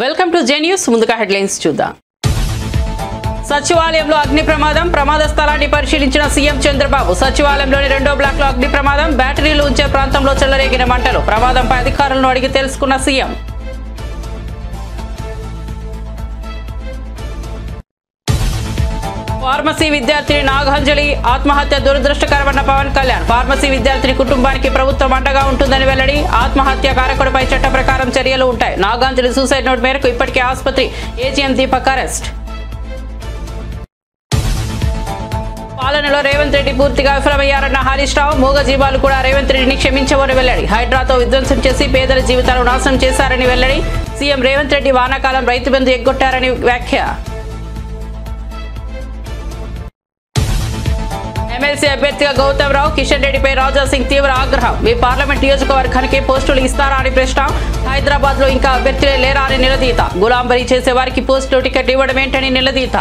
Welcome to J news. ముందుగా headlines చూద్దాం. సచివాలయంలో అగ్ని ప్రమాద స్థలాన్ని పరిశీలించిన సీఎం చంద్రబాబు. సచివాలయంలోని 2వ బ్లాక్లో అగ్ని ప్రమాదం. బ్యాటరీలు ఉంచే ప్రాంతంలో చెలరేగిన మంటలు. ప్రమాదంపై అధికారులను అడిగి తెలుసుకున్న సీఎం. ఫార్మసీ విద్యార్థిని నాగాంజలి ఆత్మహత్య దురదృష్టకరమన్న పవన్ కళ్యాణ్. ఫార్మసీ విద్యార్థిని కుటుంబానికి ప్రభుత్వం అండగా ఉంటుందని వెల్లడి. ఆత్మహత్య కారకుడిపై చట్ట ప్రకారం చర్యలు ఉంటాయి. నాగాంజలి సూసైడ్ నోట్ మేరకు ఇప్పటికే ఆసుపత్రి. AGM Deepak arrest. పాలనలో రేవంత్ రెడ్డి పూర్తిగా విఫలమయ్యారన్న హరీష్ రావు. మూగజీవాలు కూడా రేవంత్ రెడ్డిని క్షమించవని వెల్లడి. హైడ్రాతో విధ్వంసం చేసి పేదల జీవితాలను నాశనం చేశారని వెల్లడి. సీఎం రేవంత్ రెడ్డి వానాకాలం రైతు బంధు ఎగ్గొట్టారని వ్యాఖ్య. ఎమ్మెల్సీ అభ్యర్థిగా గౌతమ్ రావు. కిషన్ రెడ్డిపై రాజా సింగ్ తీవ్ర ఆగ్రహం. మీ పార్లమెంట్ నియోజకవర్గానికి పోస్టులు ఇస్తారా అని ప్రశ్న. హైదరాబాద్ లో ఇంకా అభ్యర్థులే లేరా అని నిలదీత. గులాంబరీ చేసే వారికి పోస్టులు టికెట్ ఇవ్వడం ఏంటని నిలదీత.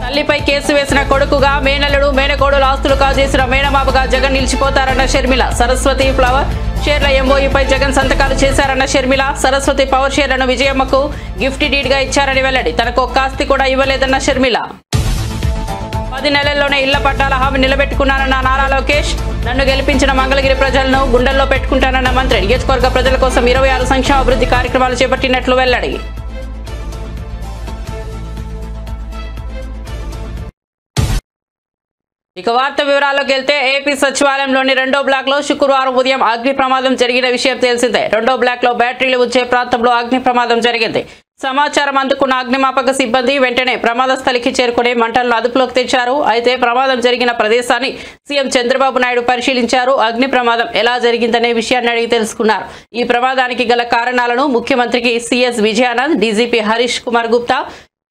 తల్లిపై కేసు వేసిన కొడుకుగా మేనల్లుడు మేనకోడుల ఆస్తులు కాజేసిన మేనమామగా జగన్ నిలిచిపోతారన్న షర్మిల. సరస్వతి ఫ్లవర్ షేర్ల ఎంఓయూపై జగన్ సంతకాలు చేశారన్న షర్మిల. సరస్వతి పవర్ షేర్లను విజయమ్మకు గిఫ్ట్ డీడ్ గా ఇచ్చారని వెల్లడి. తనకు ఒక్క ఆస్తి కూడా ఇవ్వలేదన్న షర్మిల. 10 నెలల్లోనే ఇళ్ల పట్టాల హామీ నిలబెట్టుకున్నానన్న నారా లోకేష్. నన్ను గెలిపించిన మంగళగిరి ప్రజలను గుండెల్లో పెట్టుకుంటానన్న మంత్రి. నియోజకవర్గ ప్రజల కోసం 26 సంక్షేమ అభివృద్ధి కార్యక్రమాలు చేపట్టినట్లు వెల్లడి. ఇక వార్త వివరాల్లోకి వెళ్తే ఏపీ సచివాలయంలోని 2వ బ్లాక్ లో శుక్రవారం ఉదయం అగ్ని ప్రమాదం జరిగిన విషయం తెలిసిందే. 2వ బ్లాక్ లో బ్యాటరీలు ఉంచే ప్రాంతంలో అగ్ని ప్రమాదం జరిగింది. సమాచారం అందుకున్న అగ్నిమాపక సిబ్బంది వెంటనే ప్రమాద స్థలికి చేరుకుని మంటలను అదుపులోకి తెచ్చారు. అయితే ప్రమాదం జరిగిన ప్రదేశాన్ని సీఎం చంద్రబాబు నాయుడు పరిశీలించారు. అగ్ని ప్రమాదం ఎలా జరిగిందనే విషయాన్ని అడిగి తెలుసుకున్నారు. ఈ ప్రమాదానికి గల కారణాలను ముఖ్యమంత్రికి CS Vijayanand, DGP Harish Kumar Gupta,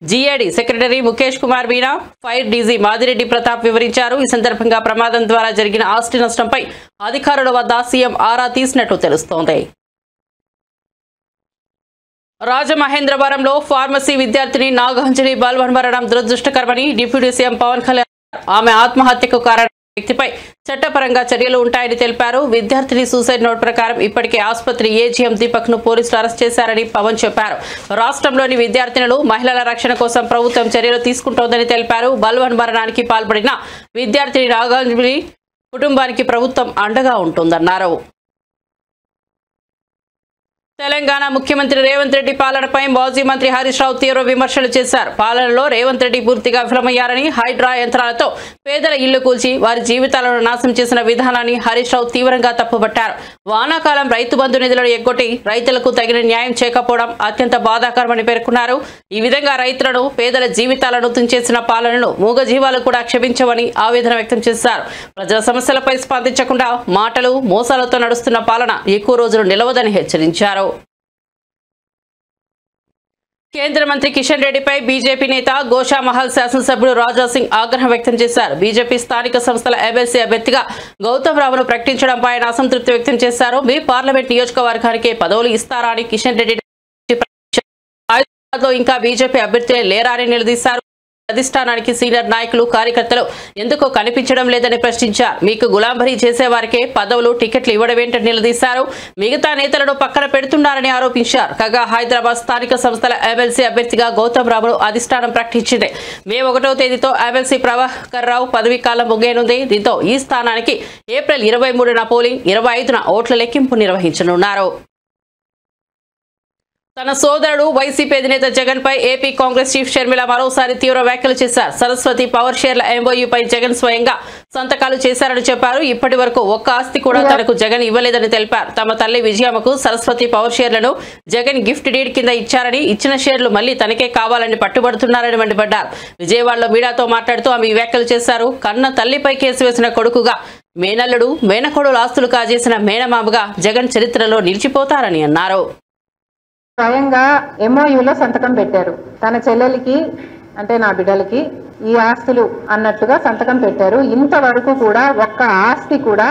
GAD secretary Mukesh Kumar Meena, fire DG Madireddy Pratap వివరించారు. ఈ సందర్భంగా ప్రమాదం ద్వారా జరిగిన ఆస్తి నష్టంపై అధికారుల వద్ద సీఎం ఆరా తీసినట్టు తెలుస్తోంది. రాజమహేంద్రవరంలో ఫార్మసీ విద్యార్థిని నాగాంజలి బల్వన్ మరణం దురదృష్టకరమని డిప్యూటీ సీఎం పవన్ కళ్యాణ్. ఆమె ఆత్మహత్యకు కారణం వ్యక్తిపై చట్టపరంగా చర్యలు ఉంటాయని తెలిపారు. విద్యార్థిని సూసైడ్ నోట్ ప్రకారం ఇప్పటికే ఆసుపత్రి ఏజీఎం దీపక్ ను పోలీసులు అరెస్ట్ చేశారని పవన్ చెప్పారు. రాష్ట్రంలోని విద్యార్థినులు మహిళల రక్షణ కోసం ప్రభుత్వం చర్యలు తీసుకుంటోందని తెలిపారు. బల్వన్ మరణానికి పాల్పడిన విద్యార్థిని నాగాంజలి కుటుంబానికి ప్రభుత్వం అండగా ఉంటుందన్నారు. తెలంగాణ ముఖ్యమంత్రి రేవంత్ రెడ్డి పాలనపై మాజీ మంత్రి హరీష్ రావు తీవ్ర విమర్శలు చేశారు. పాలనలో రేవంత్ రెడ్డి పూర్తిగా విఫలమయ్యారని, హైడ్రా యంత్రాలతో పేదల ఇళ్లు కూల్చి వారి జీవితాలను నాశనం చేసిన విధానాన్ని హరీష్ రావు తీవ్రంగా తప్పుపట్టారు. వానాకాలం రైతు బంధు నిధులను ఎగ్గొట్టి రైతులకు తగిన న్యాయం చేయకపోవడం అత్యంత బాధాకరమని పేర్కొన్నారు. ఈ విధంగా రైతులను, పేదల జీవితాలను తుంచేసిన పాలనను మూగజీవాలు కూడా క్షమించవని ఆవేదన వ్యక్తం చేశారు. ప్రజల సమస్యలపై స్పందించకుండా మాటలు, మోసాలతో నడుస్తున్న పాలన ఎక్కువ రోజులు నిలవదని హెచ్చరించారు. కేంద్ర మంత్రి కిషన్ రెడ్డిపై బీజేపీ నేత గోషామహల్ శాసనసభ్యుడు రాజా సింగ్ ఆగ్రహం వ్యక్తం చేశారు. బీజేపీ స్థానిక సంస్థల ఎమ్మెల్సీ అభ్యర్థిగా గౌతమ్ రావును ప్రకటించడంపై ఆయన అసంతృప్తి వ్యక్తం చేశారు. మీ పార్లమెంట్ నియోజకవర్గానికి పదవులు ఇస్తారా అని కిషన్ రెడ్డి. హైదరాబాద్ లో ఇంకా బీజేపీ అభ్యర్థులే లేరా అని నిలదీశారు. అధిష్టానానికి సీనియర్ నాయకులు, కార్యకర్తలు ఎందుకో కనిపించడం లేదని ప్రశ్నించారు. మీకు గులాంబరీ చేసేవారికే పదవులు, టికెట్లు ఇవ్వడమేంటని నిలదీశారు. మిగతా నేతలను పక్కన పెడుతున్నారని ఆరోపించారు. కాగా హైదరాబాద్ స్థానిక సంస్థల ఎమ్మెల్సీ అభ్యర్థిగా గౌతమ్ రావును అధిష్టానం ప్రకటించింది. మే 1వ తేదీతో ఎమ్మెల్సీ ప్రభాకర్ రావు పదవీ కాలం ముగియనుంది. దీంతో ఈ స్థానానికి ఏప్రిల్ 23న పోలింగ్, 25న ఓట్ల లెక్కింపు నిర్వహించనున్నారు. తన సోదరుడు వైసీపీ అధినేత జగన్ పై ఏపీ కాంగ్రెస్ చీఫ్ షర్మిల మరోసారి తీవ్ర వ్యాఖ్యలు చేశారు. సరస్వతి పవర్ షేర్ల ఎంఓయూపై జగన్ స్వయంగా సంతకాలు చేశారని చెప్పారు. ఇప్పటి వరకు ఒక్క ఆస్తి కూడా తనకు జగన్ ఇవ్వలేదని తెలిపారు. తమ తల్లి విజయమ్మకు సరస్వతి పవర్ షేర్లను జగన్ గిఫ్ట్ డీడ్ కింద ఇచ్చారని, ఇచ్చిన షేర్లు మళ్లీ తనకే కావాలని పట్టుబడుతున్నారని మండిపడ్డారు. విజయవాడలో మీడియాతో మాట్లాడుతూ ఆమె ఈ వ్యాఖ్యలు చేశారు. కన్న తల్లిపై కేసు వేసిన కొడుకుగా, మేనల్లుడు మేనకోడుల ఆస్తులు కాజేసిన మేనమామగా జగన్ చరిత్రలో నిలిచిపోతారని అన్నారు. స్వయంగా ఎంఓయూలో సంతకం పెట్టారు. తన చెల్లెలికి అంటే నా బిడ్డలకి ఈ ఆస్తులు అన్నట్టుగా సంతకం పెట్టారు. ఇంతవరకు కూడా ఒక్క ఆస్తి కూడా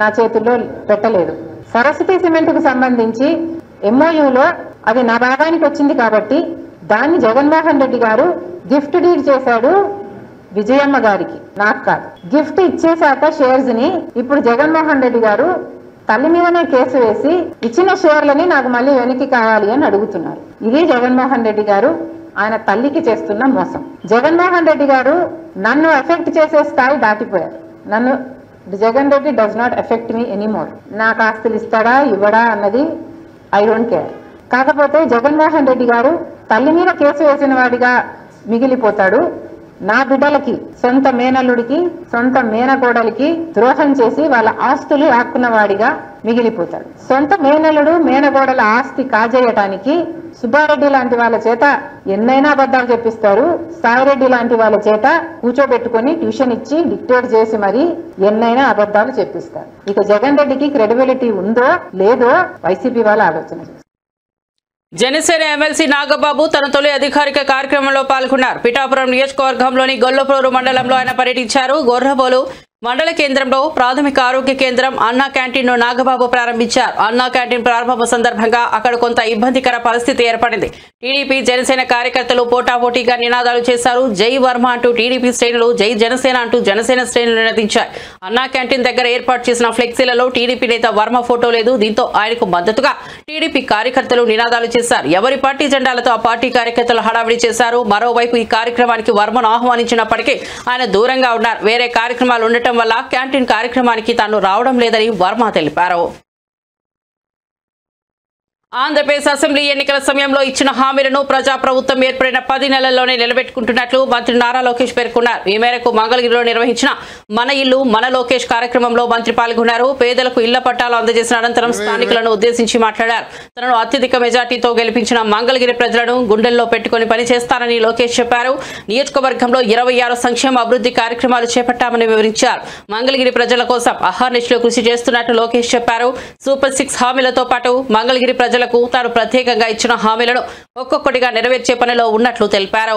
నా చేతుల్లో పెట్టలేదు. సరస్వతి సిమెంట్కు సంబంధించి ఎంఓయూలో అది నా భాగానికి వచ్చింది కాబట్టి దాన్ని జగన్మోహన్ రెడ్డి గారు గిఫ్ట్ డీడ్ చేశాడు విజయమ్మ గారికి, నాకు కాదు. గిఫ్ట్ ఇచ్చేశాక షేర్స్ ని ఇప్పుడు జగన్మోహన్ రెడ్డి గారు తల్లి మీదనే కేసు వేసి ఇచ్చిన షేర్లని నాకు మళ్ళీ వెనక్కి కావాలి అని అడుగుతున్నారు. ఇది జగన్మోహన్ రెడ్డి గారు ఆయన తల్లికి చేస్తున్న మోసం. జగన్మోహన్ రెడ్డి గారు నన్ను ఎఫెక్ట్ చేసే స్థాయి దాటిపోయారు. Jagan Reddy does not affect me anymore. నాకు ఆస్తులు ఇస్తాడా ఇవ్వడా అన్నది ఐ డోంట్ కేర్. కాకపోతే జగన్మోహన్ రెడ్డి గారు తల్లి మీద కేసు వేసిన వాడిగా మిగిలిపోతాడు. నా బిడ్డలకి, సొంత మేనల్లుడికి, సొంత మేనకోడలికి ద్రోహం చేసి వాళ్ళ ఆస్తులు లాక్కున్న వాడిగా మిగిలిపోతాడు. సొంత మేనల్లుడు మేనకోడల ఆస్తి కాజేయటానికి సుబ్బారెడ్డి లాంటి వాళ్ళ చేత ఎన్నైనా అబద్ధాలు చెప్పిస్తారు. సాయిరెడ్డి లాంటి వాళ్ళ చేత కూర్చోబెట్టుకుని ట్యూషన్ ఇచ్చి డిక్టేట్ చేసి మరి ఎన్నైనా అబద్ధాలు చెప్పిస్తారు. ఇక జగన్ రెడ్డికి క్రెడిబిలిటీ ఉందో లేదో వైసీపీ వాళ్ళు ఆలోచన చేస్తారు. జనసేన ఎమ్మెల్సీ నాగబాబు తన తొలి అధికారిక కార్యక్రమంలో పాల్గొన్నారు. పిఠాపురం నియోజకవర్గంలోని గొల్లప్రోలు మండలంలో ఆయన పర్యటించారు. గొర్రబోలు మండల కేంద్రంలో ప్రాథమిక ఆరోగ్య కేంద్రం అన్నా క్యాంటీన్ ను నాగబాబు ప్రారంభించారు. అన్నా క్యాంటీన్ ప్రారంభం సందర్భంగా అక్కడ కొంత ఇబ్బందికర పరిస్థితి ఏర్పడింది. టీడీపీ జనసేన కార్యకర్తలు పోటాపోటీగా నినాదాలు చేశారు. జై వర్మ అంటూ టీడీపీ శ్రేణులు, జై జనసేన అంటూ జనసేన శ్రేణులు నినదించారు. అన్నా క్యాంటీన్ దగ్గర ఏర్పాటు చేసిన ఫ్లెక్సీలలో టీడీపీ నేత వర్మ ఫోటో లేదు. దీంతో ఆయనకు మద్దతుగా టీడీపీ కార్యకర్తలు నినాదాలు చేశారు. ఎవరి పార్టీ జెండాలతో ఆ పార్టీ కార్యకర్తలు హడావిడి చేశారు. మరోవైపు ఈ కార్యక్రమానికి వర్మను ఆహ్వానించినప్పటికీ ఆయన దూరంగా ఉన్నారు. వేరే కార్యక్రమాలు ఉండటం వల్ల క్యాంటీన్ కార్యక్రమానికి తాను రావడం లేదని వర్మ తెలిపారు. ఆంధ్రప్రదేశ్ అసెంబ్లీ ఎన్నికల సమయంలో ఇచ్చిన హామీలను ప్రజాప్రభుత్వం ఏర్పడిన 10 నెలల్లోనే నిలబెట్టుకుంటున్నట్లు మంత్రి నారా లోకేష్ పేర్కొన్నారు. ఈ మేరకు మంగళగిరిలో నిర్వహించిన మన ఇల్లు మన లోకేష్ కార్యక్రమంలో మంత్రి పాల్గొన్నారు. పేదలకు ఇళ్ల పట్టాలు అందజేసిన అనంతరం స్థానికులను ఉద్దేశించి మాట్లాడారు. తనను అత్యధిక మెజార్టీతో గెలిపించిన మంగళగిరి ప్రజలను గుండెల్లో పెట్టుకుని పనిచేస్తారని లోకేష్ చెప్పారు. నియోజకవర్గంలో 26 సంక్షేమ అభివృద్ధి కార్యక్రమాలు చేపట్టామని వివరించారు. మంగళగిరి ప్రజల కోసం అహర్నిశలు కృషి చేస్తున్నట్లు లోకేష్ చెప్పారు. సూపర్ 6 హామీలతో పాటు మంగళగిరి ప్రజల తాను ప్రత్యేకంగా ఇచ్చిన హామీలను ఒక్కొక్కటిగా నెరవేర్చే పనిలో ఉన్నట్లు తెలిపారు.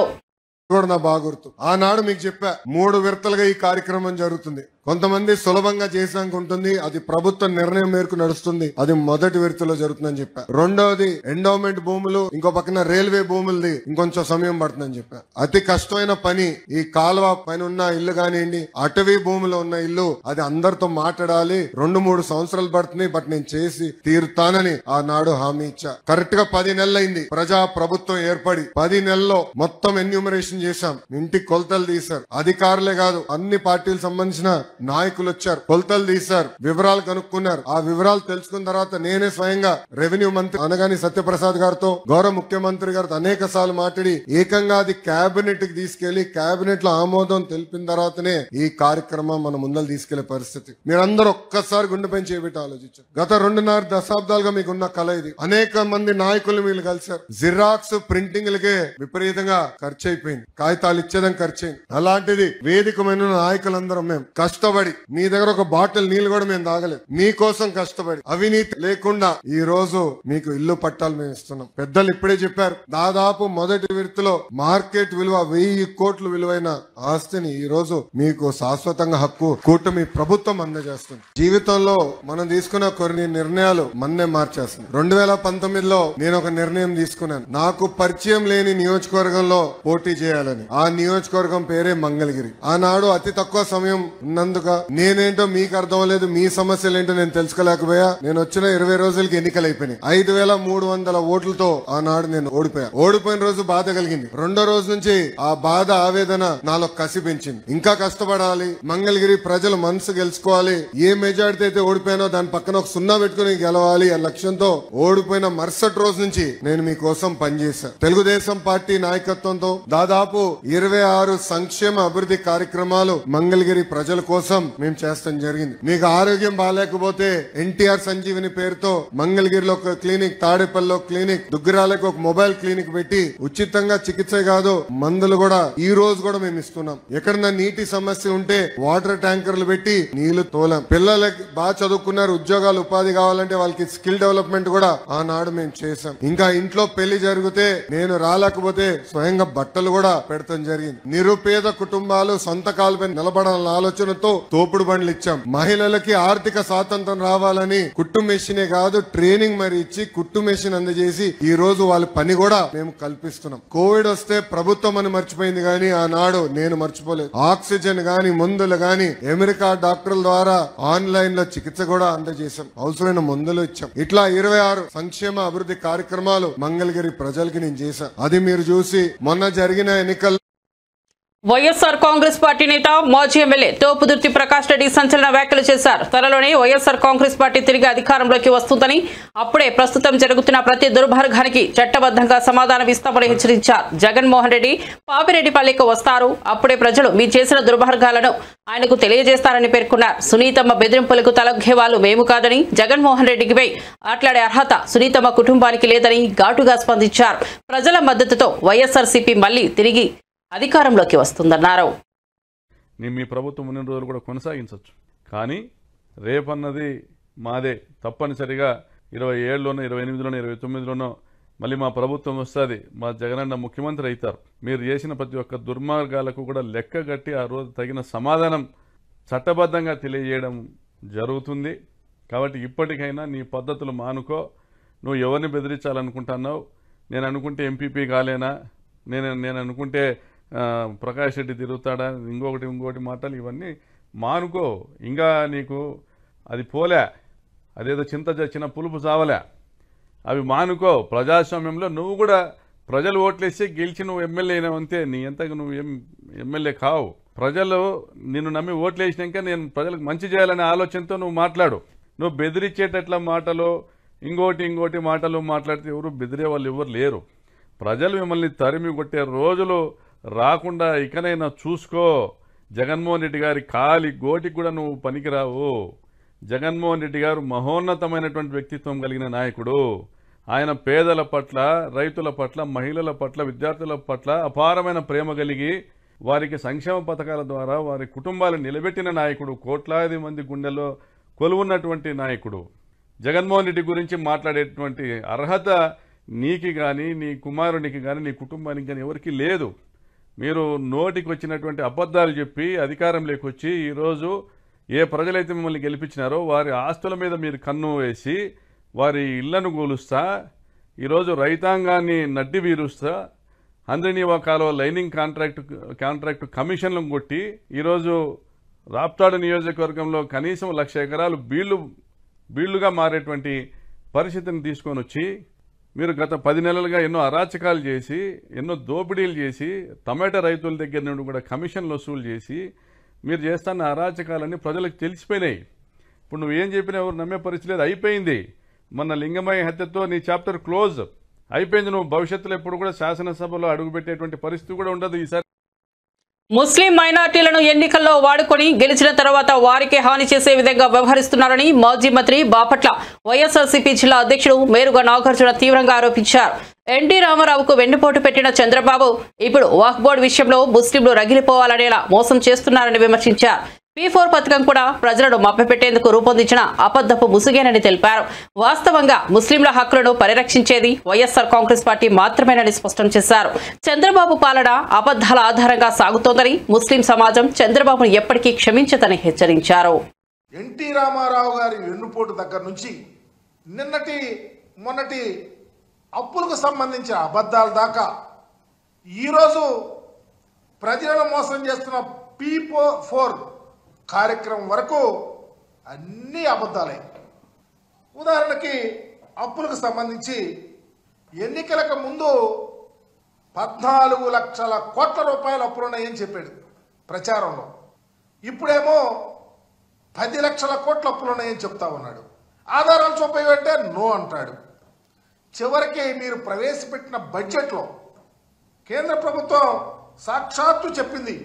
ఆనాడు మీకు చెప్పా 3 విడతలుగా ఈ కార్యక్రమం జరుగుతుంది. కొంతమంది సులభంగా చేసాక ఉంటుంది, అది ప్రభుత్వ నిర్ణయం మేరకు నడుస్తుంది. అది మొదటి విడతలో జరుగుతుందని చెప్పా. రెండోది ఎండోమెంట్ భూములు, ఇంకో పక్కన రైల్వే భూములది ఇంకొంచెం సమయం పడుతుందని చెప్పా. అతి కష్టమైన పని ఈ కాలువ పైన ఉన్న ఇల్లు కానివ్వండి, అటవీ భూములో ఉన్న ఇల్లు, అది అందరితో మాట్లాడాలి. 2-3 సంవత్సరాలు పడుతుంది, బట్ నేను చేసి తీరుతానని ఆనాడు హామీ ఇచ్చా. కరెక్ట్ గా 10 నెలలైంది ప్రజా ప్రభుత్వం ఏర్పడి. 10 నెలల్లో మొత్తం ఎన్యూమరేషన్ చేశాం. ఇంటికి కొలతలు తీశారు. అధికారులే కాదు, అన్ని పార్టీలకు సంబంధించిన నాయకులు వచ్చారు, కొలతలు తీశారు, వివరాలు కనుక్కున్నారు. ఆ వివరాలు తెలుసుకున్న తర్వాత నేనే స్వయంగా రెవెన్యూ మంత్రి అనగాని సత్యప్రసాద్ గారితో, గౌరవ ముఖ్యమంత్రి గారితో అనేక సార్లు మాట్లాడి ఏకంగా అది కేబినెట్ కి తీసుకెళ్లి కేబినెట్ లో ఆమోదం తెలిపిన తర్వాతనే ఈ కార్యక్రమం మన ముందలు తీసుకెళ్లే పరిస్థితి. మీరందరూ ఒక్కసారి గుండెపై చేపెట్టి ఆలోచించారు. గత 2.5 దశాబ్దాలుగా మీకున్న కళ ఇది. అనేక మంది నాయకులు మీరు కలిశారు. జిరాక్స్ ప్రింటింగ్లకే విపరీతంగా ఖర్చు అయిపోయింది, కాగితాలు ఇచ్చేదానికి ఖర్చు అయింది. అలాంటిది వేదికమైన నాయకులందరం మేము కష్టపడి, మీ దగ్గర ఒక బాటిల్ నీళ్లు కూడా మేము తాగలేదు, మీకోసం కష్టపడి అవినీతి లేకుండా ఈ రోజు మీకు ఇల్లు పట్టాలు మేము ఇస్తున్నాం. పెద్దలు ఇప్పుడే చెప్పారు, దాదాపు మొదటి విడతలో మార్కెట్ విలువ 1000 కోట్లు విలువైన ఆస్తిని ఈ రోజు మీకు శాశ్వతంగా హక్కు కూటమి ప్రభుత్వం అందజేస్తుంది. జీవితంలో మనం తీసుకున్న కొన్ని నిర్ణయాలు మన్నే మార్చేస్తుంది. 2019లో నేను ఒక నిర్ణయం తీసుకున్నాను. నాకు పరిచయం లేని నియోజకవర్గంలో పోటీ చేయాలని. ఆ నియోజకవర్గం పేరే మంగళగిరి. ఆనాడు అతి తక్కువ సమయం ఉన్నందుకు నేనేంటో మీకు అర్థం లేదు, మీ సమస్యలు ఏంటో నేను తెలుసుకోలేకపోయా. నేను వచ్చిన 20 రోజులకి ఎన్నికలు అయిపోయినాయి. 5300 ఓట్లతో ఆనాడు నేను ఓడిపోయా. ఓడిపోయిన రోజు బాధ కలిగింది. రెండో రోజు నుంచి ఆ బాధ, ఆవేదన నాలో కసి పెంచింది. ఇంకా కష్టపడాలి, మంగళగిరి ప్రజల మనసు గెలుచుకోవాలి. ఏ మెజార్టీ అయితే ఓడిపోయానో దాని పక్కన ఒక 0 పెట్టుకుని గెలవాలి ఆ లక్ష్యంతో ఓడిపోయిన మరుసటి రోజు నుంచి నేను మీకోసం పనిచేశా. తెలుగుదేశం పార్టీ నాయకత్వంతో దాదాపు 26 సంక్షేమ అభివృద్ధి కార్యక్రమాలు మంగళగిరి ప్రజల కోసం మేము చేస్తాం జరిగింది. మీకు ఆరోగ్యం బాగాలేకపోతే ఎన్టీఆర్ సంజీవిని పేరుతో మంగళగిరిలో ఒక క్లినిక్, తాడేపల్లిలో క్లినిక్, దుగ్గిరాలకు ఒక మొబైల్ క్లినిక్ పెట్టి ఉచితంగా చికిత్స కాదు మందులు కూడా ఈ రోజు కూడా మేము ఇస్తున్నాం. ఎక్కడన్నా నీటి సమస్య ఉంటే వాటర్ ట్యాంకర్లు పెట్టి నీళ్లు తోలాం. పిల్లలకి బాగా చదువుకున్నారు, ఉద్యోగాలు ఉపాధి కావాలంటే వాళ్ళకి స్కిల్ డెవలప్మెంట్ కూడా ఆనాడు మేము చేశాం. ఇంకా ఇంట్లో పెళ్లి జరిగితే నేను రాలేకపోతే స్వయంగా బట్టలు కూడా పెడతాం జరిగింది. నిరుపేద కుటుంబాలు సంతకాలపై నిలబడాలన్న ఆలోచనతో తోపుడు బండ్లు ఇచ్చాం. మహిళలకి ఆర్థిక స్వాతంత్రం రావాలని కుట్టు మెషినే కాదు ట్రైనింగ్ మరి ఇచ్చి కుట్టు మెషిన్ అందజేసి ఈ రోజు వాళ్ళ పని కూడా మేము కల్పిస్తున్నాం. కోవిడ్ వస్తే ప్రభుత్వం అని మర్చిపోయింది కానీ ఆనాడు నేను మర్చిపోలేదు. ఆక్సిజన్ గాని మందులు గాని అమెరికా డాక్టర్ల ద్వారా ఆన్లైన్ లో చికిత్స కూడా అందజేశాం. అవసరమైన మందులు ఇచ్చాం. ఇట్లా 26 సంక్షేమ అభివృద్ధి కార్యక్రమాలు మంగళగిరి ప్రజలకి నేను చేశాను. అది మీరు చూసి మొన్న జరిగిన ఎన్నికల్లో వైఎస్ఆర్ కాంగ్రెస్ పార్టీ నేత మాజీ ఎమ్మెల్యే తోపుదుర్తి ప్రకాష్ రెడ్డి సంచలన వ్యాఖ్యలు చేశారు. త్వరలోనే వైఎస్ఆర్ కాంగ్రెస్ పార్టీ తిరిగి అధికారంలోకి వస్తుందని, అప్పుడే ప్రస్తుతం జరుగుతున్న ప్రతి దుర్మార్గానికి చట్టబద్ధంగా సమాధానం ఇస్తామని హెచ్చరించారు. జగన్మోహన్ రెడ్డి పాపిరెడ్డిపల్లికి వస్తారు, అప్పుడే ప్రజలు మీరు చేసిన దుర్మార్గాలను ఆయనకు తెలియజేస్తారని పేర్కొన్నారు. సునీతమ్మ బెదిరింపులకు తలొగ్గే వాళ్ళు మేము కాదని, జగన్మోహన్ రెడ్డికి మాట్లాడే అర్హత సునీతమ్మ కుటుంబానికి లేదని ఘాటుగా స్పందించారు. ప్రజల మద్దతుతో వైఎస్ఆర్సీపీ మళ్లీ తిరిగి అధికారంలోకి వస్తుందన్నారు. మీ ప్రభుత్వం ఉన్న రోజులు కూడా కొనసాగించవచ్చు, కానీ రేపన్నది మాదే. తప్పనిసరిగా 27లోనో 28లోనో 29లోనో మళ్ళీ మా ప్రభుత్వం వస్తుంది, మా జగనన్న ముఖ్యమంత్రి అవుతారు. మీరు చేసిన ప్రతి ఒక్క దుర్మార్గాలకు కూడా లెక్కగట్టి ఆ రోజు తగిన సమాధానం చట్టబద్ధంగా తెలియజేయడం జరుగుతుంది. కాబట్టి ఇప్పటికైనా నీ పద్ధతులు మానుకో. నువ్వు ఎవరిని బెదిరించాలనుకుంటున్నావు? నేను అనుకుంటే ఎంపీపీ కాలేనా, నేను అనుకుంటే ప్రకాష్ రెడ్డి తిరుగుతాడా, ఇంకోటి మాటలు ఇవన్నీ మానుకో. ఇంకా నీకు అది పోలే, అదేదో చింత చచ్చిన పులుపు చావలే, అవి మానుకో. ప్రజాస్వామ్యంలో నువ్వు కూడా ప్రజలు ఓట్లేస్తే గెలిచి నువ్వు ఎమ్మెల్యే అయినావంతే, నీ ఎంతకు నువ్వు ఎమ్మెల్యే కావు. ప్రజలు నిన్ను నమ్మి ఓట్లేసినాక నేను ప్రజలకు మంచి చేయాలనే ఆలోచనతో నువ్వు మాట్లాడు. నువ్వు బెదిరించేటట్ల మాటలు ఇంకోటి మాటలు మాట్లాడితే ఎవరు బెదిరే వాళ్ళు ఎవరు లేరు. ప్రజలు మిమ్మల్ని తరిమి కొట్టే రోజులు రాకుండా ఇకనైనా చూసుకో. జగన్మోహన్ రెడ్డి గారి కాలి గోటికి కూడా నువ్వు పనికిరావు. జగన్మోహన్ రెడ్డి గారు మహోన్నతమైనటువంటి వ్యక్తిత్వం కలిగిన నాయకుడు. ఆయన పేదల పట్ల, రైతుల పట్ల, మహిళల పట్ల, విద్యార్థుల పట్ల అపారమైన ప్రేమ కలిగి వారికి సంక్షేమ పథకాల ద్వారా వారి కుటుంబాలు నిలబెట్టిన నాయకుడు. కోట్లాది మంది గుండెల్లో కొలువున్నటువంటి నాయకుడు. జగన్మోహన్ రెడ్డి గురించి మాట్లాడేటువంటి అర్హత నీకి కానీ, నీ కుమారునికి కానీ, నీ కుటుంబానికి కానీ ఎవరికి లేదు. మీరు నోటికి వచ్చినటువంటి అబద్ధాలు చెప్పి అధికారంలోకి వచ్చి ఈరోజు ఏ ప్రజలైతే మిమ్మల్ని గెలిపించినారో వారి ఆస్తుల మీద మీరు కన్ను వేసి వారి ఇళ్లను కూలుస్తా, ఈరోజు రైతాంగాన్ని నడ్డి వీరుస్తా, హంద్రీనీవా కాలువ లైనింగ్ కాంట్రాక్టు కమిషన్లను కొట్టి ఈరోజు రాప్తాడు నియోజకవర్గంలో కనీసం 1,00,000 ఎకరాలు బీళ్లుగా మారేటువంటి పరిస్థితిని తీసుకొని వచ్చి మీరు గత 10 నెలలుగా ఎన్నో అరాచకాలు చేసి, ఎన్నో దోపిడీలు చేసి, టమాటా రైతుల దగ్గర నుండి కూడా కమిషన్లు వసూలు చేసి మీరు చేస్తున్న అరాచకాలన్నీ ప్రజలకు తెలిసిపోయినాయి. ఇప్పుడు నువ్వేం చెప్పినా ఎవరు నమ్మే పరిస్థితి లేదు. అయిపోయింది. మొన్న లింగమయ్య హత్యతో నీ చాప్టర్ క్లోజ్ అయిపోయింది. నువ్వు భవిష్యత్తులో ఎప్పుడు కూడా శాసనసభలో అడుగుపెట్టేటువంటి పరిస్థితి కూడా ఉండదు. ఈసారి ముస్లిం మైనార్టీలను ఎన్నికల్లో వాడుకొని గెలిచిన తర్వాత వారికి హాని చేసే విధంగా వ్యవహరిస్తున్నారని మాజీ మంత్రి బాపట్ల వైఎస్ఆర్సీపీ జిల్లా అధ్యక్షుడు మేరుగా నాగార్జున తీవ్రంగా ఆరోపించారు. ఎన్టీ రామారావుకు వెన్నుపోటు పెట్టిన చంద్రబాబు ఇప్పుడు వక్ఫ్ బోర్డు విషయంలో ముస్లింలు రగిలిపోవాలనేలా మోసం చేస్తున్నారని విమర్శించారు. P4 పథకం కూడా ప్రజలను మభ్యపెట్టేందుకు రూపొందించిన అబద్ధపు ముసుగేనని తెలిపారు. వాస్తవంగా ముస్లింల హక్కులను పరిరక్షించేది వైఎస్ఆర్ కాంగ్రెస్ పార్టీ మాత్రమేనని స్పష్టం చేశారు. చంద్రబాబు పాలన అబద్ధాల ఆధారంగా సాగుతోందని, ముస్లిం సమాజం చంద్రబాబును ఎప్పటికీ క్షమించదని హెచ్చరించారు. ఎన్టీ రామారావు గారి వెన్నుపోటు దగ్గర నుంచి మొన్నటి అప్పులకు సంబంధించిన అబద్ధాల దాకా ఈరోజు ప్రజలను మోసం చేస్తున్న P4 కార్యక్రమం వరకు అన్ని అబద్ధాలే. ఉదాహరణకి అప్పులకు సంబంధించి ఎన్నికలకు ముందు 14 లక్షల కోట్ల రూపాయల అప్పులున్నాయని చెప్పాడు ప్రచారంలో. ఇప్పుడేమో 10 లక్షల కోట్ల అప్పులున్నాయని చెప్తా ఉన్నాడు. ఆధారాలు చూపేవంటే నో అంటాడు. చివరికి మీరు ప్రవేశపెట్టిన బడ్జెట్లో కేంద్ర ప్రభుత్వం సాక్షాత్తు చెప్పింది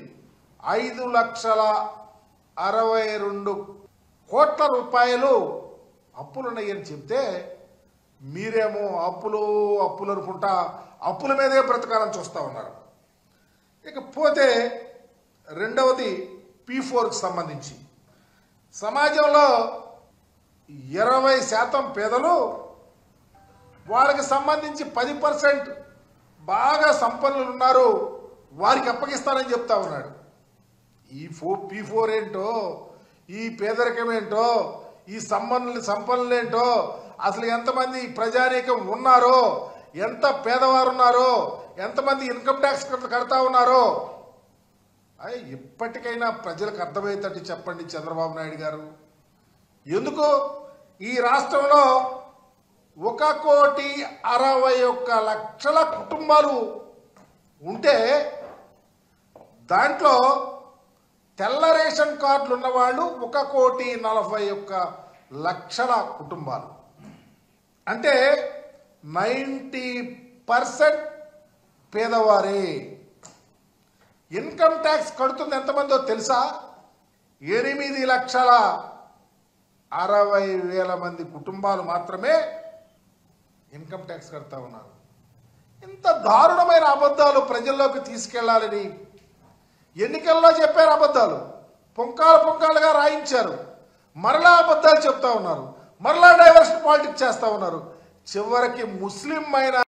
5,62 కోట్ల రూపాయలు అప్పులున్నాయని చెప్తే మీరేమో అప్పులు అనుకుంటా అప్పుల మీదే బ్రతకాలని చూస్తూ ఉన్నారు. ఇకపోతే రెండవది P4కి సంబంధించి సమాజంలో 20% పేదలు, వాళ్ళకి సంబంధించి 10% బాగా సంపన్నులు ఉన్నారు, వారికి అప్పగిస్తానని చెప్తా ఉన్నాడు. ఈ P4 ఏంటో, ఈ పేదరికం ఏంటో, ఈ సంపన్నులేంటో, అసలు ఎంతమంది ప్రజానీకం ఉన్నారో, ఎంత పేదవారు ఉన్నారో, ఎంతమంది ఇన్కమ్ ట్యాక్స్ కడతా ఉన్నారో ఇప్పటికైనా ప్రజలకు అర్థమయ్యేటట్టు చెప్పండి చంద్రబాబు నాయుడు గారు. ఎందుకు ఈ రాష్ట్రంలో 1,61,00,000 కుటుంబాలు ఉంటే దాంట్లో తెల్ల రేషన్ కార్డులు ఉన్నవాళ్ళు 1,41,00,000 కుటుంబాలు, అంటే 90% పేదవారే. ఇన్కమ్ ట్యాక్స్ కడుతుంది ఎంతమందో తెలుసా? 8,60,000 మంది కుటుంబాలు మాత్రమే ఇన్కమ్ ట్యాక్స్ కడతా ఉన్నారు. ఇంత దారుణమైన అబద్ధాలు ప్రజల్లోకి తీసుకెళ్లాలని ఎన్నికల్లో చెప్పారు. అబద్ధాలు పుంకాలుగా రాయించారు. మరలా అబద్ధాలు చెప్తా ఉన్నారు. మరలా డైవర్షన్ పాలిటిక్స్ చేస్తా ఉన్నారు. చివరికి ముస్లిం మైనారిటీ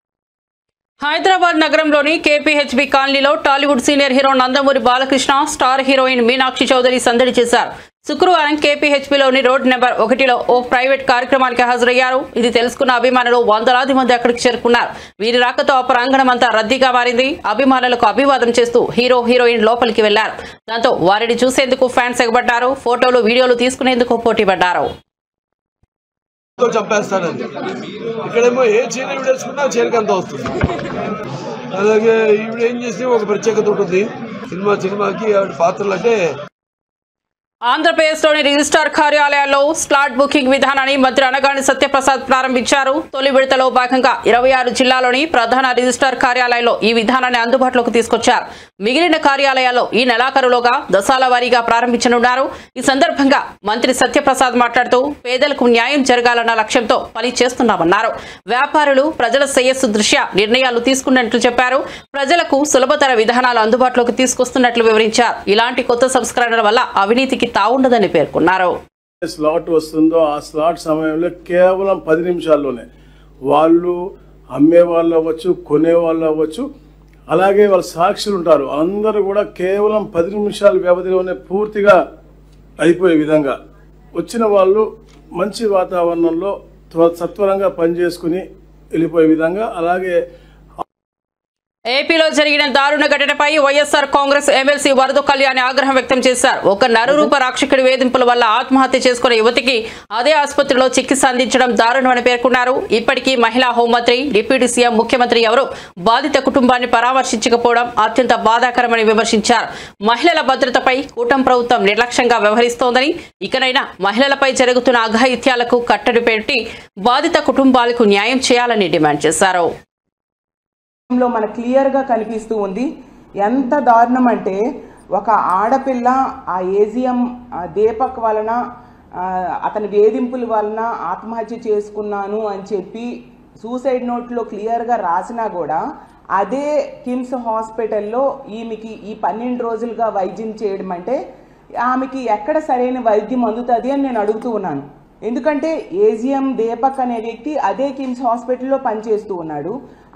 హైదరాబాద్ నగరంలోని కేపీహెచ్బీ కాలనీలో Tollywood senior hero Nandamuri Balakrishna, star heroine Meenakshi Chaudhary సందడి చేశారు. శుక్రవారం కేపీహెచ్బీలోని రోడ్ నెంబర్ 1లో ఓ ప్రైవేట్ కార్యక్రమానికి హాజరయ్యారు. ఇది తెలుసుకున్న అభిమానులు వందలాది మంది అక్కడికి చేరుకున్నారు. వీరి రాకతో ఆ ప్రాంగణం అంతా రద్దీగా మారింది. అభిమానులకు అభివాదం చేస్తూ హీరో హీరోయిన్ లోపలికి వెళ్లారు. దాంతో వారిని చూసేందుకు ఫ్యాన్స్ ఎగబడ్డారు. ఫోటోలు వీడియోలు తీసుకునేందుకు పోటీ పడ్డారు. చంపేస్తానండి. ఇక్కడేమో ఏ చీర వేసుకున్నా చీరకి అంత వస్తుంది. అలాగే ఈవిడ ఏం చేస్తే ఒక ప్రత్యేకత ఉంటుంది. సినిమాకి ఆవిడ పాత్రలు అంటే ఆంధ్రప్రదేశ్లోని రిజిస్ట్రార్ కార్యాలయాల్లో స్లాట్ బుకింగ్ విధానాన్ని మంత్రి అనగాని సత్యప్రసాద్ ప్రారంభించారు. తొలి విడతలో భాగంగా 26 జిల్లాలోని ప్రధాన రిజిస్ట్రార్ కార్యాలయాల్లో ఈ విధానాన్ని అందుబాటులోకి తీసుకొచ్చారు. మిగిలిన కార్యాలయాల్లో ఈ నెలాఖరులోగా దశాల వారీగా ప్రారంభించనున్నారు. ఈ సందర్భంగా మంత్రి సత్యప్రసాద్ మాట్లాడుతూ పేదలకు న్యాయం జరగాలన్న లక్ష్యంతో పని చేస్తున్నామన్నారు. వ్యాపారులు ప్రజల శ్రేయస్సు దృష్ట్యా నిర్ణయాలు తీసుకున్నట్లు చెప్పారు. ప్రజలకు సులభతర విధానాలు అందుబాటులోకి తీసుకొస్తున్నట్లు వివరించారు. ఇలాంటి కొత్త సంస్కరణల వల్ల అవినీతికి తావుండదని పేర్కొన్నారు. స్లాట్ వస్తుందో ఆ స్లాట్ సమయంలో కేవలం 10 నిమిషాల్లోనే వాళ్ళు అమ్మే వాళ్ళు అవ్వచ్చు, కొనే వాళ్ళు అవ్వచ్చు, అలాగే వాళ్ళ సాక్షులు ఉంటారు, అందరూ కూడా కేవలం 10 నిమిషాల వ్యవధిలోనే పూర్తిగా అయిపోయే విధంగా వచ్చిన వాళ్ళు మంచి వాతావరణంలో సత్వరంగా పనిచేసుకుని వెళ్ళిపోయే విధంగా. అలాగే ఏపీలో జరిగిన దారుణ ఘటనపై వైఎస్ఆర్ కాంగ్రెస్ ఎమ్మెల్సీ వరద కళ్యాణి ఆగ్రహం వ్యక్తం చేశారు. ఒక నరరూప రాక్షకుడి వేధింపుల వల్ల ఆత్మహత్య చేసుకున్న యువతికి అదే ఆసుపత్రిలో చికిత్స అందించడం దారుణమని పేర్కొన్నారు. ఇప్పటికీ మహిళా హోంమంత్రి, డిప్యూటీ సీఎం, ముఖ్యమంత్రి ఎవరూ బాధిత కుటుంబాన్ని పరామర్శించకపోవడం అత్యంత బాధాకరమని విమర్శించారు. మహిళల భద్రతపై కూటమి ప్రభుత్వం నిర్లక్ష్యంగా వ్యవహరిస్తోందని, ఇకనైనా మహిళలపై జరుగుతున్న అఘాయిత్యాలకు కట్టడి పెట్టి బాధిత కుటుంబాలకు న్యాయం చేయాలని డిమాండ్ చేశారు. మన క్లియర్గా కనిపిస్తూ ఉంది. ఎంత దారుణం అంటే ఒక ఆడపిల్ల ఆ ఏజిఎం దీపక్ వలన అతని వేధింపుల వలన ఆత్మహత్య చేసుకున్నాను అని చెప్పి సూసైడ్ నోట్లో క్లియర్గా రాసినా కూడా అదే కిమ్స్ హాస్పిటల్లో ఈమెకి ఈ 12 రోజులుగా వైద్యం చేయడం అంటే ఆమెకి ఎక్కడ సరైన వైద్యం అందుతుంది అని నేను అడుగుతూ ఉన్నాను. ఎందుకంటే ఏజిఎం దీపక్ అనే వ్యక్తి అదే కిమ్స్ హాస్పిటల్లో పనిచేస్తూ ఉన్నాడు.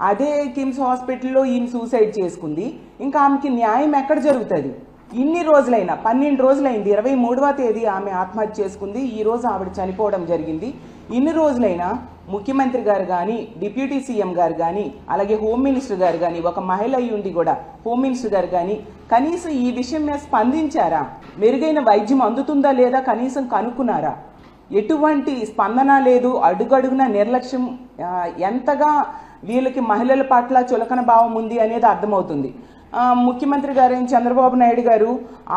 అదే కిమ్స్ హాస్పిటల్లో ఈమె సూసైడ్ చేసుకుంది. ఇంకా ఆమెకి న్యాయం ఎక్కడ జరుగుతుంది? ఇన్ని రోజులైనా 12 రోజులైంది. 23వ తేదీ ఆమె ఆత్మహత్య చేసుకుంది. ఈరోజు ఆవిడ చనిపోవడం జరిగింది. ఇన్ని రోజులైనా ముఖ్యమంత్రి గారు కానీ, డిప్యూటీ సీఎం గారు కానీ, అలాగే హోమ్ మినిస్టర్ గారు కానీ, ఒక మహిళ అయ్యుండి కూడా హోమ్ మినిస్టర్ గారు కానీ కనీసం ఈ విషయం మీద స్పందించారా? మెరుగైన వైద్యం అందుతుందా లేదా కనీసం కనుక్కున్నారా? ఎటువంటి స్పందన లేదు. అడుగడుగున నిర్లక్ష్యం. ఎంతగా వీళ్ళకి మహిళల పట్ల చులకన భావం ఉంది అనేది అర్థమవుతుంది. ముఖ్యమంత్రి గారు చంద్రబాబు నాయుడు గారు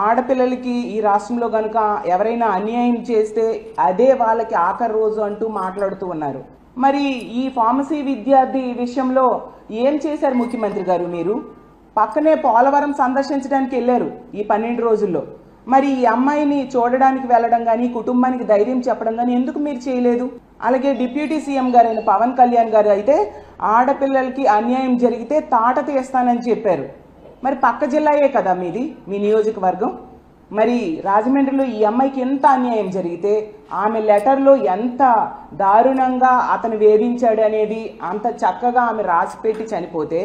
ఆడపిల్లలకి ఈ రాష్ట్రంలో కనుక ఎవరైనా అన్యాయం చేస్తే అదే వాళ్ళకి ఆఖరి రోజు అంటూ మాట్లాడుతూ ఉన్నారు. మరి ఈ ఫార్మసీ విద్యార్థి విషయంలో ఏం చేశారు ముఖ్యమంత్రి గారు? మీరు పక్కనే పోలవరం సందర్శించడానికి వెళ్ళారు ఈ 12 రోజుల్లో. మరి ఈ అమ్మాయిని చూడడానికి వెళ్ళడం కానీ, కుటుంబానికి ధైర్యం చెప్పడం కానీ ఎందుకు మీరు చేయలేదు? అలాగే డిప్యూటీ సీఎం గారైన పవన్ కళ్యాణ్ గారు అయితే ఆడపిల్లలకి అన్యాయం జరిగితే తాట తీస్తానని చెప్పారు. మరి పక్క జిల్లాయే కదా మీది, మీ నియోజకవర్గం. మరి రాజమండ్రిలో ఈ అమ్మాయికి ఎంత అన్యాయం జరిగితే ఆమె లెటర్లో ఎంత దారుణంగా అతను వేధించాడు అనేది అంత చక్కగా ఆమె రాసిపెట్టి చనిపోతే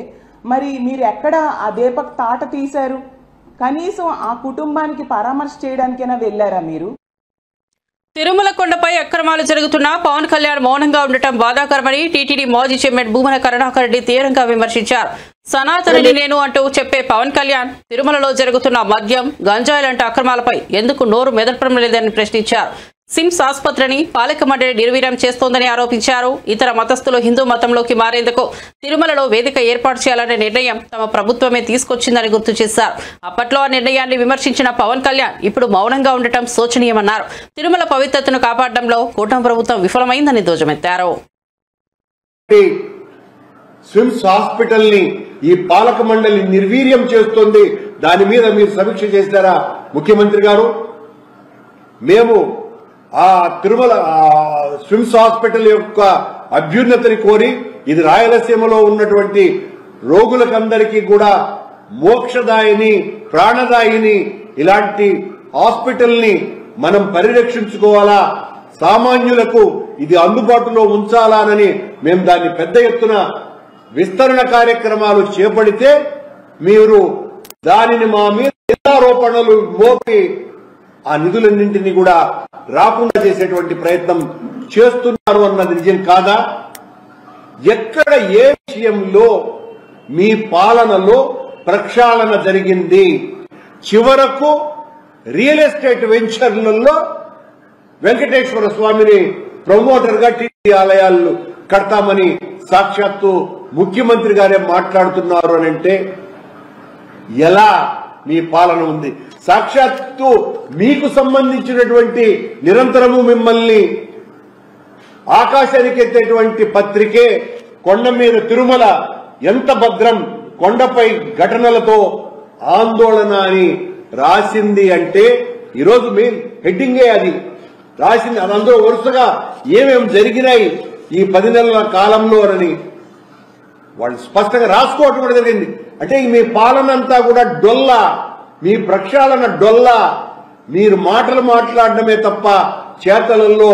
మరి మీరు ఎక్కడ ఆ దీపక్ తాట తీశారు? కనీసం ఆ కుటుంబానికి పరామర్శ చేయడానికైనా వెళ్ళారా మీరు? తిరుమల కొండపై అక్రమాలు జరుగుతున్నా పవన్ కళ్యాణ్ మౌనంగా ఉండటం బాధాకరమని టీటీడీ మాజీ చైర్మన్ భూమన కరుణాకర్ రెడ్డి తీవ్రంగా విమర్శించారు. సనాతనని నేను అంటూ చెప్పే పవన్ కళ్యాణ్ తిరుమలలో జరుగుతున్న మద్యం, గంజాయి లాంటి అక్రమాలపై ఎందుకు నోరు మెదపడం లేదని ప్రశ్నించారు. సిమ్స్ ఆసుపత్రిని పాలక మండలి నిర్వీర్యం చేస్తోందని ఆరోపించారు. ఇతర మతస్థులు హిందూ మతంలోకి మారేందుకు తిరుమలలో వేదిక ఏర్పాటు చేయాలనే నిర్ణయం తమ ప్రభుత్వమే తీసుకొచ్చిందని గుర్తు చేశారు. అప్పట్లో ఆ నిర్ణయాన్ని విమర్శించిన పవన్ కళ్యాణ్ ఇప్పుడు మౌనంగా ఉండటం శోచనీయమన్నారు. తిరుమల పవిత్రతను కాపాడడంలో కూటమి ప్రభుత్వం విఫలమైందని ధ్వజమెత్తారు. స్విమ్స్ హాస్పిటల్ ని ఈ పాలక మండలి నిర్వీర్యం చేస్తోంది. దాని మీద మీరు సమీక్ష చేశారా ముఖ్యమంత్రి గారు? మేము ఆ తిరుమల స్విమ్స్ హాస్పిటల్ యొక్క అభ్యున్నతిని కోరి ఇది రాయలసీమలో ఉన్నటువంటి రోగులకందరికీ కూడా మోక్షదాయిని, ప్రాణదాయిని ఇలాంటి హాస్పిటల్ ని మనం పరిరక్షించుకోవాలా, సామాన్యులకు ఇది అందుబాటులో ఉంచాలానని మేము దాన్ని పెద్ద ఎత్తున విస్తరణ కార్యక్రమాలు చేపడితే మీరు దానిని మా మీద ఆరోపణలు మోపి ఆ నిధులన్నింటినీ కూడా రాకుండా చేసేటువంటి ప్రయత్నం చేస్తున్నారు అన్నది నిజం కాదా? ఎక్కడ ఏ విషయంలో మీ పాలనలో ప్రక్షాళన జరిగింది? చివరకు రియల్ ఎస్టేట్ వెంచర్లలో వెంకటేశ్వర స్వామిని ప్రమోటర్ గా టీటీ ఆలయాలు కడతామని సాక్షాత్తు ముఖ్యమంత్రి గారే మాట్లాడుతున్నారు అని అంటే ఎలా మీ పాలన ఉంది? సాక్షాత్తు మీకు సంబంధించినటువంటి నిరంతరము మిమ్మల్ని ఆకాశానికి ఎత్తేటువంటి పత్రికే కొండ మీద తిరుమల ఎంత భద్రం, కొండపై ఘటనలతో ఆందోళన అని రాసింది అంటే ఈరోజు మీ హెడ్డింగే అది రాసింది. అది అందులో వరుసగా ఏమేమి జరిగినాయి ఈ 10 నెలల కాలంలో అని వాళ్ళు స్పష్టంగా రాసుకోవటం కూడా జరిగింది. అంటే మీ పాలన అంతా కూడా డొల్లా, మీ ప్రక్షాళన డొల్లా. మీరు మాటలు మాట్లాడడమే తప్ప చేతలలో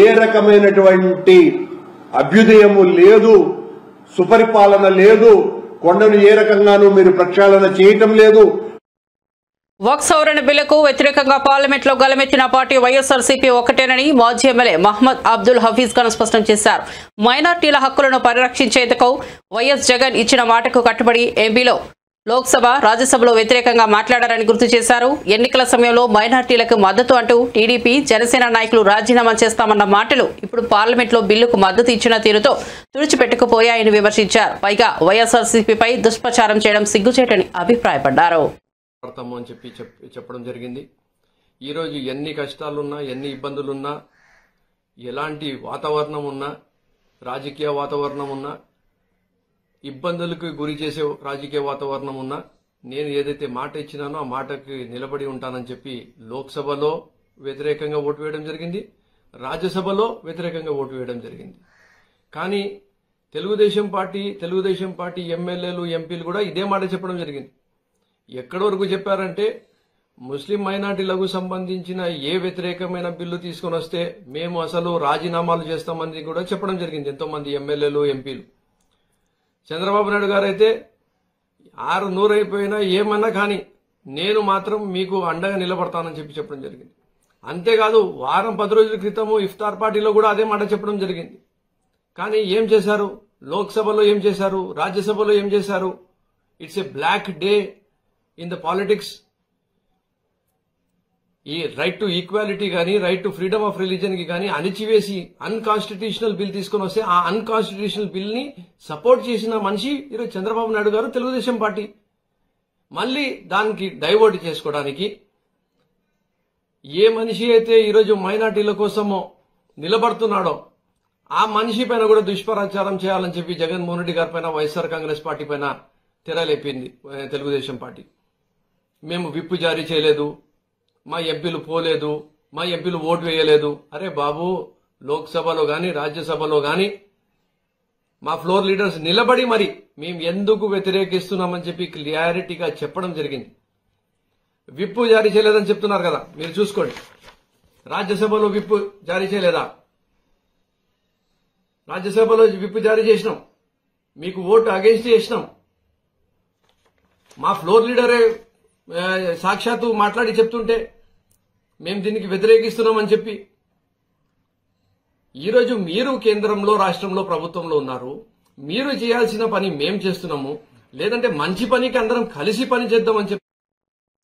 ఏ రకమైనటువంటి అభ్యుదయము లేదు, సుపరిపాలన లేదు, కొండను ఏ రకంగానూ మీరు ప్రక్షాళన చేయటం లేదు. వక్ఫ్ సవరణ బిల్లుకు వ్యతిరేకంగా పార్లమెంట్లో గలమెత్తిన పార్టీ వైఎస్ఆర్సీపీ ఒకటేనని మాజీ ఎమ్మెల్యే మహమ్మద్ అబ్దుల్ హఫీజ్ ఖాన్ స్పష్టం చేశారు. మైనార్టీల హక్కులను పరిరక్షించేందుకు వైఎస్ జగన్ ఇచ్చిన మాటకు కట్టుబడి ఎంపీలో లోక్సభ, రాజ్యసభలో వ్యతిరేకంగా మాట్లాడారని గుర్తు చేశారు. ఎన్నికల సమయంలో మైనార్టీలకు మద్దతు అంటూ టీడీపీ, జనసేన నాయకులు రాజీనామా చేస్తామన్న మాటలు ఇప్పుడు పార్లమెంట్లో బిల్లుకు మద్దతు ఇచ్చిన తీరుతో తుడిచిపెట్టుకుపోయాయని విమర్శించారు. పైగా వైఎస్ఆర్సీపీపై దుష్ప్రచారం చేయడం సిగ్గుచేటని అభిప్రాయపడ్డారు. అని చెప్పడం జరిగింది. ఈరోజు ఎన్ని కష్టాలున్నా, ఎన్ని ఇబ్బందులున్నా, ఎలాంటి వాతావరణం ఉన్నా, రాజకీయ వాతావరణం ఉన్నా, ఇబ్బందులకు గురి చేసే రాజకీయ వాతావరణం ఉన్నా, నేను ఏదైతే మాట ఇచ్చినానో ఆ మాటకి నిలబడి ఉంటానని చెప్పి లోక్సభలో వ్యతిరేకంగా ఓటు వేయడం జరిగింది, రాజ్యసభలో వ్యతిరేకంగా ఓటు వేయడం జరిగింది. కానీ తెలుగుదేశం పార్టీ ఎమ్మెల్యేలు, ఎంపీలు కూడా ఇదే మాట చెప్పడం జరిగింది. ఎక్కడి వరకు చెప్పారంటే ముస్లిం మైనార్టీలకు సంబంధించిన ఏ వ్యతిరేకమైన బిల్లు తీసుకుని వస్తే మేము అసలు రాజీనామాలు చేస్తామని కూడా చెప్పడం జరిగింది ఎంతో మంది ఎమ్మెల్యేలు, ఎంపీలు. చంద్రబాబు నాయుడు గారు అయితే 600 అయిపోయినా ఏమన్నా కానీ నేను మాత్రం మీకు అండగా నిలబడతానని చెప్పడం జరిగింది. అంతేకాదు వారం 10 రోజుల క్రితము ఇఫ్తార్ పార్టీలో కూడా అదే మాట చెప్పడం జరిగింది. కానీ ఏం చేశారు? లోక్సభలో ఏం చేశారు? రాజ్యసభలో ఏం చేశారు? It's a black day in the politics. ఈ రైట్ టు ఈక్వాలిటీ కానీ, right to freedom of religion కి కానీ అణిచివేసి అన్కాన్స్టిట్యూషనల్ బిల్ తీసుకుని వస్తే ఆ అన్కాన్స్టిట్యూషనల్ బిల్ ని సపోర్ట్ చేసిన మనిషి ఈరోజు చంద్రబాబు నాయుడు గారు, తెలుగుదేశం పార్టీ. మళ్ళీ దానికి డైవర్ట్ చేసుకోవడానికి ఏ మనిషి అయితే ఈరోజు మైనార్టీల కోసమో నిలబడుతున్నాడో ఆ మనిషి పైన కూడా దుష్ప్రచారం చేయాలని చెప్పి జగన్మోహన్ రెడ్డి గారి పైన, వైఎస్ఆర్ కాంగ్రెస్ పార్టీ పైన తెరలేపింది తెలుగుదేశం పార్టీ. మేము విప్పు జారీ చేయలేదు, మా ఎంపీలు పోలేదు, మా ఎంపీలు ఓటు వేయలేదు. అరే బాబు, లోక్సభలో గాని రాజ్యసభలో గాని మా ఫ్లోర్ లీడర్స్ నిలబడి మరి మేము ఎందుకు వ్యతిరేకిస్తున్నామని చెప్పి క్లియారిటీగా చెప్పడం జరిగింది. విప్పు జారీ చేయలేదని చెప్తున్నారు కదా, మీరు చూసుకోండి. రాజ్యసభలో విప్పు జారీ చేయలేదా? రాజ్యసభలో విప్పు జారీ చేసినాం, మీకు ఓటు అగేన్స్ట్ చేసినాం. మా ఫ్లోర్ లీడరే సాక్షాత్తు మాట్లాడి చెప్తుంటే మేము దీనికి వ్యతిరేకిస్తున్నామని చెప్పి, ఈరోజు మీరు కేంద్రంలో రాష్ట్రంలో ప్రభుత్వంలో ఉన్నారు, మీరు చేయాల్సిన పని మేం చేస్తున్నాము, లేదంటే మంచి పనికి అందరం కలిసి పని చేద్దామని చెప్పి.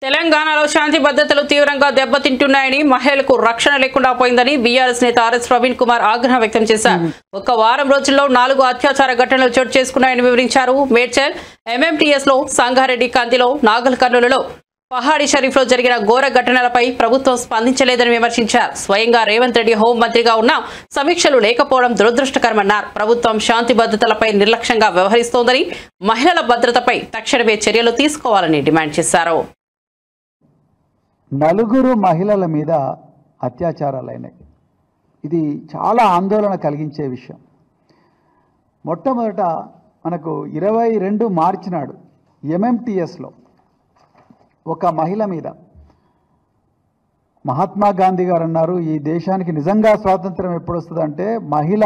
తెలంగాణలో శాంతి భద్రతలు తీవ్రంగా దెబ్బతింటున్నాయని, మహిళలకు రక్షణ లేకుండా పోయిందని బీఆర్ఎస్ నేత ఆర్ఎస్ ప్రవీణ్ కుమార్ ఆగ్రహం వ్యక్తం చేశారు. ఒక వారం రోజుల్లో 4 అత్యాచార ఘటనలు చోటు చేసుకున్నాయని వివరించారు. మేడ్చల్ ఎంఎంటీఎస్ లో, సంగారెడ్డి కందిలో, నాగల్ కర్నూలులో, పహాడి షరీఫ్లో జరిగిన ఘోర ఘటనలపై ప్రభుత్వం స్పందించలేదని విమర్శించారు. స్వయంగా రేవంత్ రెడ్డి హోంమంత్రిగా ఉన్న సమీక్షలు లేకపోవడం దురదృష్టకరమన్నారు. ప్రభుత్వం శాంతి భద్రతలపై నిర్లక్ష్యంగా వ్యవహరిస్తోందని, మహిళల భద్రతపై తక్షణమే చర్యలు తీసుకోవాలని డిమాండ్ చేశారు. 4 మహిళల మీద అత్యాచారాలైనాయి. ఇది చాలా ఆందోళన కలిగించే విషయం. మొట్టమొదట మనకు 22 మార్చి నాడు ఎంఎంటీఎస్లో ఒక మహిళ మీద మహాత్మా గాంధీ గారు అన్నారు, ఈ దేశానికి నిజంగా స్వాతంత్రం ఎప్పుడు వస్తుందంటే మహిళ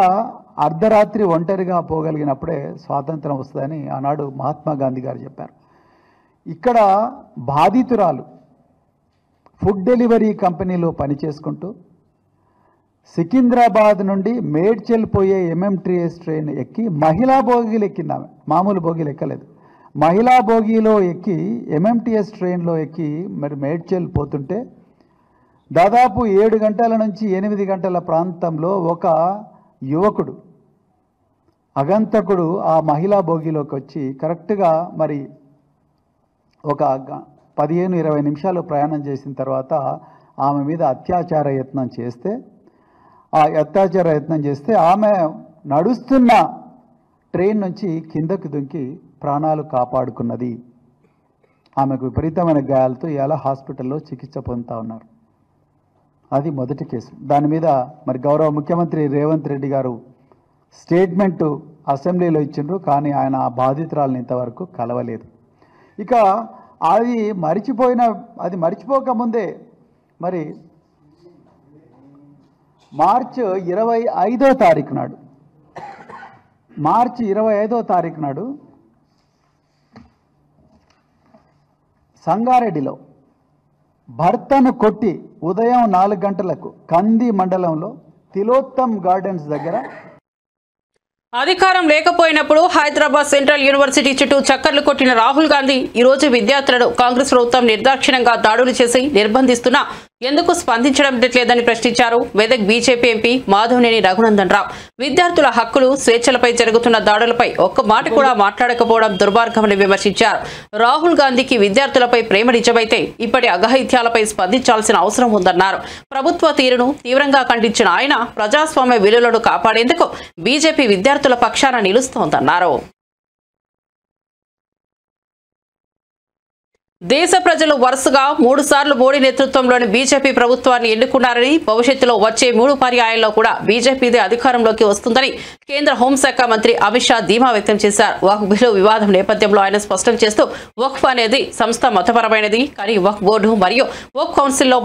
అర్ధరాత్రి ఒంటరిగా పోగలిగినప్పుడే స్వాతంత్రం వస్తుందని ఆనాడు మహాత్మా గాంధీ గారు చెప్పారు. ఇక్కడ బాధితురాలు ఫుడ్ డెలివరీ కంపెనీలో పనిచేసుకుంటూ సికింద్రాబాద్ నుండి మేడ్చల్ పోయే ఎంఎంటీఎస్ ట్రైన్ ఎక్కి మహిళా బోగీలు ఎక్కింది. ఆమె మామూలు బోగీలు ఎక్కలేదు, మహిళా బోగీలో ఎక్కి ఎంఎంటీఎస్ ట్రైన్లో ఎక్కి మరి మేడ్చల్ పోతుంటే దాదాపు 7 గంటల నుంచి 8 గంటల ప్రాంతంలో ఒక యువకుడు అగంతకుడు ఆ మహిళా బోగీలోకి వచ్చి కరెక్ట్గా మరి ఒక 15-20 నిమిషాలు ప్రయాణం చేసిన తర్వాత ఆమె మీద అత్యాచార యత్నం చేస్తే ఆమె నడుస్తున్న ట్రైన్ నుంచి కిందకు దుంకి ప్రాణాలు కాపాడుకున్నది. ఆమెకు విపరీతమైన గాయాలతో ఇలా హాస్పిటల్లో చికిత్స పొందుతూ ఉన్నారు. అది మొదటి కేసు. దాని మీద మరి గౌరవ ముఖ్యమంత్రి రేవంత్ రెడ్డి గారు స్టేట్మెంటు అసెంబ్లీలో ఇచ్చిండ్రు, కానీ ఆయన ఆ బాధితురాలను ఇంతవరకు కలవలేదు. ఇక అది మరిచిపోకముందే మరి మార్చి 25వ తారీఖు నాడు సంగారెడ్డిలో భర్తను కొట్టి ఉదయం 4 గంటలకు కంది మండలంలో తిలోత్తమ్ గార్డెన్స్ దగ్గర అధికారం లేకపోయినప్పుడు హైదరాబాద్ సెంట్రల్ యూనివర్సిటీ చుట్టూ చక్కర్లు కొట్టిన రాహుల్ గాంధీ ఈ రోజు విద్యార్థులను కాంగ్రెస్ ప్రభుత్వం నిర్దాక్షిణ్యంగా దాడులు చేసి నిర్బంధిస్తున్నా ఎందుకు స్పందించడం లేదని ప్రశ్నించారు. మెదక్ బీజేపీ ఎంపీ మాధవనేని రఘునందన్ రావు విద్యార్థుల హక్కులు, స్వేచ్ఛలపై జరుగుతున్న దాడులపై ఒక్క మాట కూడా మాట్లాడకపోవడం దుర్మార్గమని విమర్శించారు. రాహుల్ గాంధీకి విద్యార్థులపై ప్రేమ నిజమైతే ఇప్పటి అఘాయిత్యాలపై స్పందించాల్సిన అవసరం ఉందన్నారు. ప్రభుత్వ తీరును తీవ్రంగా ఖండించిన ఆయన ప్రజాస్వామ్య విలువలను కాపాడేందుకు బీజేపీ విద్యార్థుల పక్షాన నిలుస్తోందన్నారు. దేశ ప్రజలు వరుసగా 3 సార్లు మోడీ నేతృత్వంలోని బీజేపీ ప్రభుత్వాన్ని ఎన్నుకున్నారని, భవిష్యత్తులో వచ్చే 3 పర్యాయాల్లో కూడా బీజేపీదే అధికారంలోకి వస్తుందని కేంద్ర హోంశాఖ మంత్రి అమిత్ షా ధీమా వ్యక్తం చేశారు. వక్ఫ్ బిల్లు వివాదం నేపథ్యంలో ఆయన స్పష్టం చేస్తూ వక్ఫ్ అనేది సంస్థ మతపరమైనది, కానీ వక్ఫ్ బోర్డు మరియు వక్ఫ్ కౌన్సిల్లో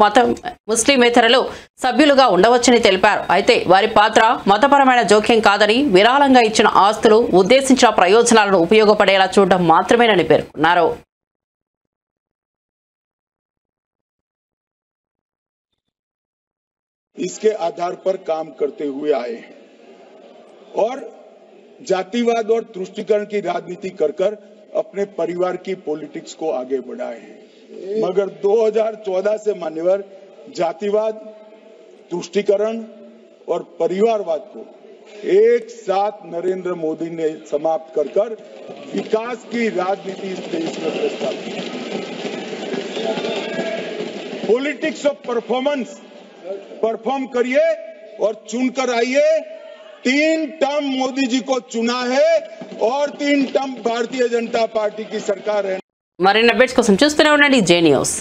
ముస్లిమేతరులు సభ్యులుగా ఉండవచ్చని తెలిపారు. అయితే వారి పాత్ర మతపరమైన జోక్యం కాదని, విరాళంగా ఇచ్చిన ఆస్తులు ఉద్దేశించిన ప్రయోజనాలను ఉపయోగపడేలా చూడడం మాత్రమేనని పేర్కొన్నారు. इसके आधार पर काम करते हुए आए हैं और जातिवाद और तुष्टीकरण की राजनीति कर अपने परिवार की पॉलिटिक्स को आगे बढ़ाए हैं। मगर 2014 से मान्यवर जातिवाद, तुष्टीकरण और परिवारवाद को एक साथ नरेंद्र मोदी ने समाप्त कर विकास की राजनीति इस देश में प्रस्तावित की। पॉलिटिक्स ऑफ परफॉर्म करिए और चुनकर आइए। 3 टर्म मोदी जी को चुना है और 3 टर्म भारतीय जनता पार्टी की सरकार है. मरिन्न अपडेट्स కోసం చూస్తూనే ఉండండి జే న్యూస్.